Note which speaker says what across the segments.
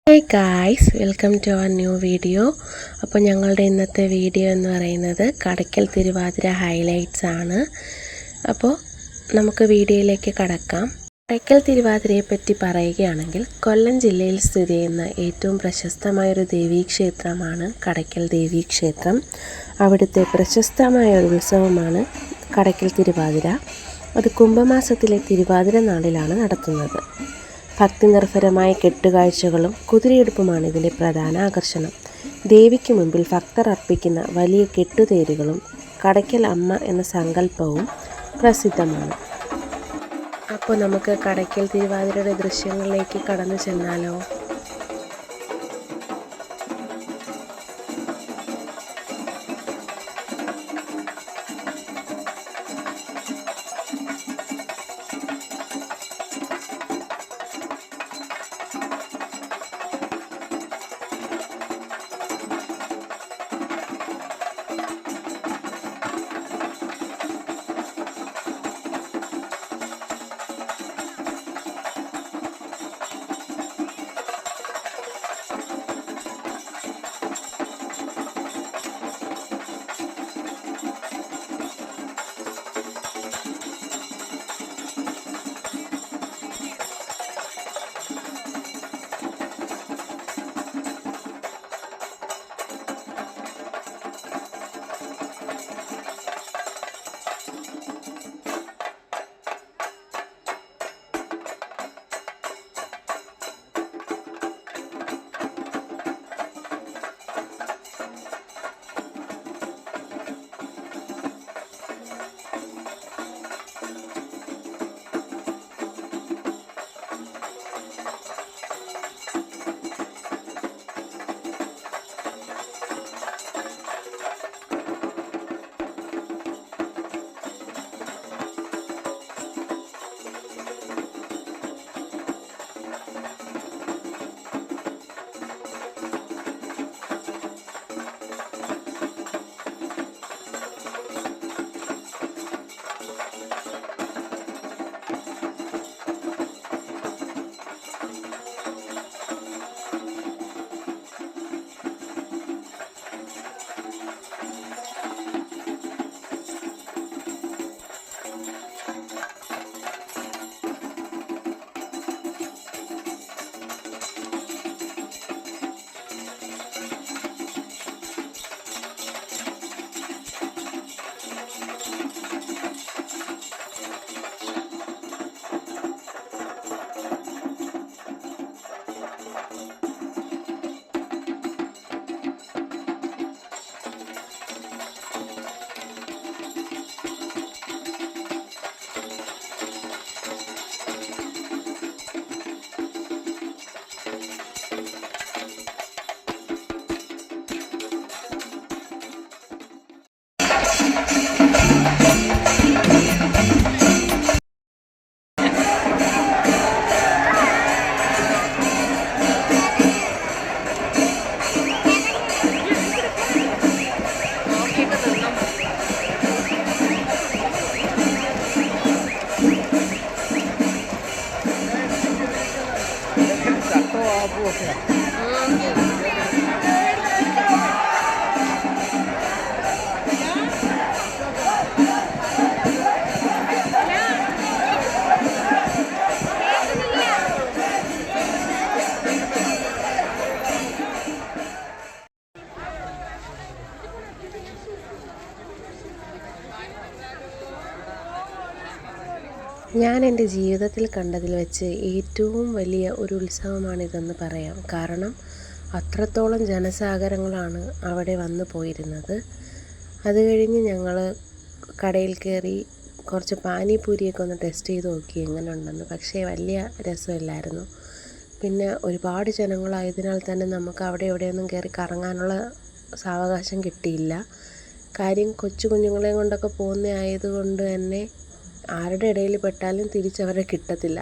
Speaker 1: Hi guys, welcome to our new video. അപ്പോൾ ഞങ്ങളുടെ ഇന്നത്തെ വീഡിയോ എന്ന് പറയുന്നത് കടയ്ക്കൽ തിരുവാതിര ഹൈലൈറ്റ്സ് ആണ്. അപ്പോൾ നമുക്ക് വീഡിയോയിലേക്ക് കടക്കാം. കടയ്ക്കൽ തിരുവാതിരയെ പറ്റി പറയുകയാണെങ്കിൽ കൊല്ലം ജില്ലയിൽ സ്ഥിതി ചെയ്യുന്ന ഏറ്റവും പ്രശസ്തമായൊരു ദേവീക്ഷേത്രമാണ് കടയ്ക്കൽ ദേവീക്ഷേത്രം. അവിടുത്തെ പ്രശസ്തമായ ഒരു ഉത്സവമാണ് കടയ്ക്കൽ തിരുവാതിര. അത് കുംഭമാസത്തിലെ തിരുവാതിര നാളിലാണ് നടത്തുന്നത്. ഭക്തി നിർഭരമായ കെട്ടുകാഴ്ചകളും കുതിരയെടുപ്പുമാണ് ഇതിൻ്റെ പ്രധാന ആകർഷണം. ദേവിക്ക് മുമ്പിൽ ഭക്തർ അർപ്പിക്കുന്ന വലിയ കെട്ടുതേരുകളും കടയ്ക്കൽ അമ്മ എന്ന സങ്കല്പവും പ്രസിദ്ധമാണ്. അപ്പോൾ നമുക്ക് കടയ്ക്കൽ തിരുവാതിരയുടെ ദൃശ്യങ്ങളിലേക്ക് കടന്നു ചെന്നാലോ? ഞാൻ എൻ്റെ ജീവിതത്തിൽ കണ്ടതിൽ വെച്ച് ഏറ്റവും വലിയ ഒരു ഉത്സവമാണിതെന്ന് പറയാം. കാരണം അത്രത്തോളം ജനസാഗരങ്ങളാണ് അവിടെ വന്നു പോയിരുന്നത്. അത് കഴിഞ്ഞ് ഞങ്ങൾ കടയിൽ കയറി കുറച്ച് പാനിപൂരിയൊക്കെ ഒന്ന് ടെസ്റ്റ് ചെയ്ത് നോക്കി എങ്ങനെ ഉണ്ടെന്ന്. പക്ഷേ വലിയ രസമില്ലായിരുന്നു. പിന്നെ ഒരുപാട് ജനങ്ങളായതിനാൽ തന്നെ നമുക്ക് അവിടെ എവിടെയൊന്നും കയറി കറങ്ങാനുള്ള സാവകാശം കിട്ടിയില്ല. കാര്യം കൊച്ചു കുഞ്ഞുങ്ങളെയും കൊണ്ടൊക്കെ പോകുന്ന ആയതുകൊണ്ട് തന്നെ ആരുടെ ഇടയിൽ പെട്ടാലും തിരിച്ചവരെ കിട്ടത്തില്ല.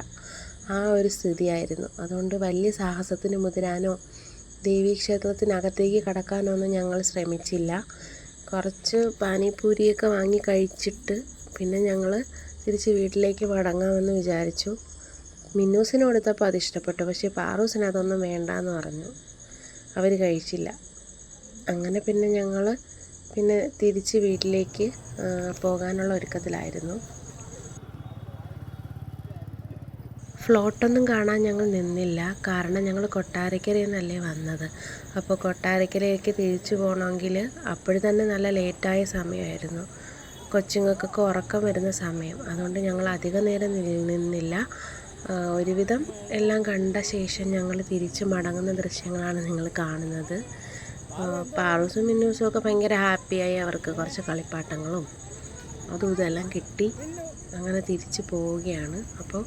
Speaker 1: ആ ഒരു സ്ഥിതിയായിരുന്നു. അതുകൊണ്ട് വലിയ സാഹസത്തിന് മുതിരാനോ ദേവീക്ഷേത്രത്തിനകത്തേക്ക് കടക്കാനോ ഒന്നും ഞങ്ങൾ ശ്രമിച്ചില്ല. കുറച്ച് പാനിപൂരിയൊക്കെ വാങ്ങി കഴിച്ചിട്ട് പിന്നെ ഞങ്ങൾ തിരിച്ച് വീട്ടിലേക്ക് മടങ്ങാമെന്ന് വിചാരിച്ചു. മിന്നൂസിന് കൊടുത്തപ്പോൾ അത് ഇഷ്ടപ്പെട്ടു, പക്ഷേ പാറൂസിന് അതൊന്നും വേണ്ടാന്ന് പറഞ്ഞു. അവർ കഴിച്ചില്ല. അങ്ങനെ പിന്നെ ഞങ്ങൾ തിരിച്ച് വീട്ടിലേക്ക് പോകാനുള്ള ഒരുക്കത്തിലായിരുന്നു. ഫ്ലോട്ടൊന്നും കാണാൻ ഞങ്ങൾ നിന്നില്ല, കാരണം ഞങ്ങൾ കൊട്ടാരക്കരയിൽ നിന്നല്ലേ വന്നത്. അപ്പോൾ കൊട്ടാരക്കരയിലേക്ക് തിരിച്ചു പോകണമെങ്കിൽ അപ്പോഴും തന്നെ നല്ല ലേറ്റായ സമയമായിരുന്നു. കൊച്ചുങ്ങൾക്കൊക്കെ ഉറക്കം വരുന്ന സമയം. അതുകൊണ്ട് ഞങ്ങൾ അധികം നേരം നിന്നില്ല. ഒരുവിധം എല്ലാം കണ്ട ശേഷം ഞങ്ങൾ തിരിച്ച് മടങ്ങുന്ന ദൃശ്യങ്ങളാണ് നിങ്ങൾ കാണുന്നത്. പാറൂസും മിന്നൂസും ഒക്കെ ഭയങ്കര ഹാപ്പിയായി. അവർക്ക് കുറച്ച് കളിപ്പാട്ടങ്ങളും അതും ഇതെല്ലാം കിട്ടി. അങ്ങനെ തിരിച്ച് പോവുകയാണ്. അപ്പോൾ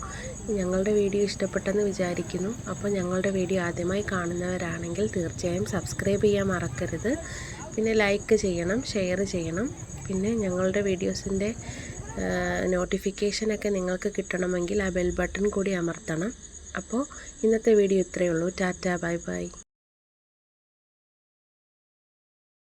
Speaker 1: ഞങ്ങളുടെ വീഡിയോ ഇഷ്ടപ്പെട്ടെന്ന് വിചാരിക്കുന്നു. അപ്പോൾ ഞങ്ങളുടെ വീഡിയോ ആദ്യമായി കാണുന്നവരാണെങ്കിൽ തീർച്ചയായും സബ്സ്ക്രൈബ് ചെയ്യാൻ മറക്കരുത്. പിന്നെ ലൈക്ക് ചെയ്യണം, ഷെയർ ചെയ്യണം. പിന്നെ ഞങ്ങളുടെ വീഡിയോസിൻ്റെ നോട്ടിഫിക്കേഷനൊക്കെ നിങ്ങൾക്ക് കിട്ടണമെങ്കിൽ ആ ബെൽ ബട്ടൺ കൂടി അമർത്തണം. അപ്പോൾ ഇന്നത്തെ വീഡിയോ ഇത്രയേ ഉള്ളൂ. Tata, bye bye.